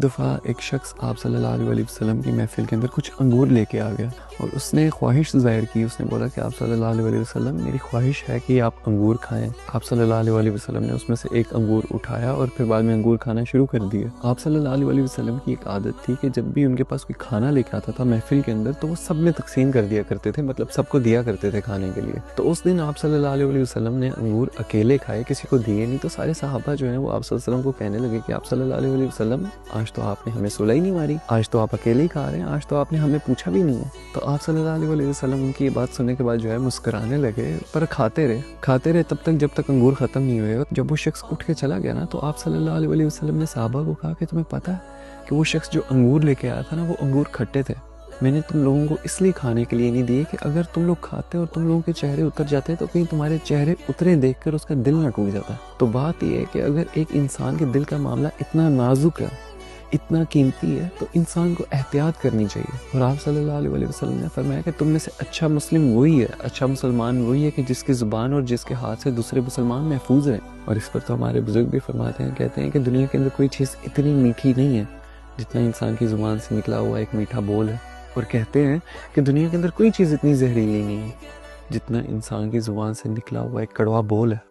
دفعہ ایک شخص آپ صلی اللہ علیہ وسلم کی محفل کے اندر کچھ انگور لے کے آ گیا اور اس نے خواہش ظاہر کی. اس نے بولا کہ آپ صلی اللہ علیہ وسلم میری خواہش ہے کہ آپ انگور کھائیں. آپ صلی اللہ علیہ وسلم نے اس میں سے ایک انگور اٹھایا اور پھر بعد میں انگور کھانا شروع کر دیا. آپ صلی اللہ علیہ وسلم کی ایک عادت تھی کہ جب بھی ان کے پاس کوئی کھانا لے کے آتا تھا محفل کے اندر تو وہ سب میں تقسیم کر دیا کرتے تھے، مطلب سب کو دیا کرتے تھے کھانے کے لیے. تو اس دن آپ صلی اللہ علیہ وسلم نے انگور اکیلے کھائے، کسی کو دیے نہیں. تو سارے صحابہ جو ہیں وہ آپ صلی اللہ علیہ وسلم کو کہنے لگے کہ آپ صلی اللہ علیہ وسلم آج تو آپ نے ہمیں سلا ہی نہیں ماری، آج تو آپ اکیلے ہی کھا رہے ہیں، آج تو آپ نے ہمیں پوچھا بھی نہیں ہے. تو آپ صلی اللہ علیہ وسلم ان کی یہ بات سننے کے بعد جو ہے مسکرانے لگے، پر کھاتے رہے تب تک جب تک انگور ختم نہیں ہوئے. اور جب وہ شخص اٹھ کے چلا گیا نا تو آپ صلی اللہ علیہ وسلم نے صحابہ کو کہا کہ تمہیں پتہ ہے کہ وہ شخص جو انگور لے کے آیا تھا نا وہ انگور کھٹے تھے. میں نے تم لوگوں کو اس لیے کھانے کے لیے نہیں دیے کہ اگر تم لوگ کھاتے اور تم لوگوں کے چہرے اتر جاتے تو کہیں تمہارے چہرے اترے دیکھ کر اس کا دل نہ ٹوٹ جاتا. تو بات یہ ہے کہ اگر ایک انسان کے دل کا معاملہ اتنا نازک ہے، اتنا قیمتی ہے، تو انسان کو احتیاط کرنی چاہیے. اور آپ صلی اللہ علیہ وسلم نے فرمایا کہ تم میں سے اچھا مسلم وہی ہے، اچھا مسلمان وہی ہے کہ جس کی زبان اور جس کے ہاتھ سے دوسرے مسلمان محفوظ رہیں. اور اس پر تو ہمارے بزرگ بھی فرماتے ہیں، کہتے ہیں کہ دنیا کے اندر کوئی چیز اتنی میٹھی نہیں ہے جتنا انسان کی زبان سے نکلا ہوا ایک میٹھا بول ہے. اور کہتے ہیں کہ دنیا کے اندر کوئی چیز اتنی زہریلی نہیں ہے جتنا انسان کی زبان سے نکلا ہوا ایک کڑوا بول ہے.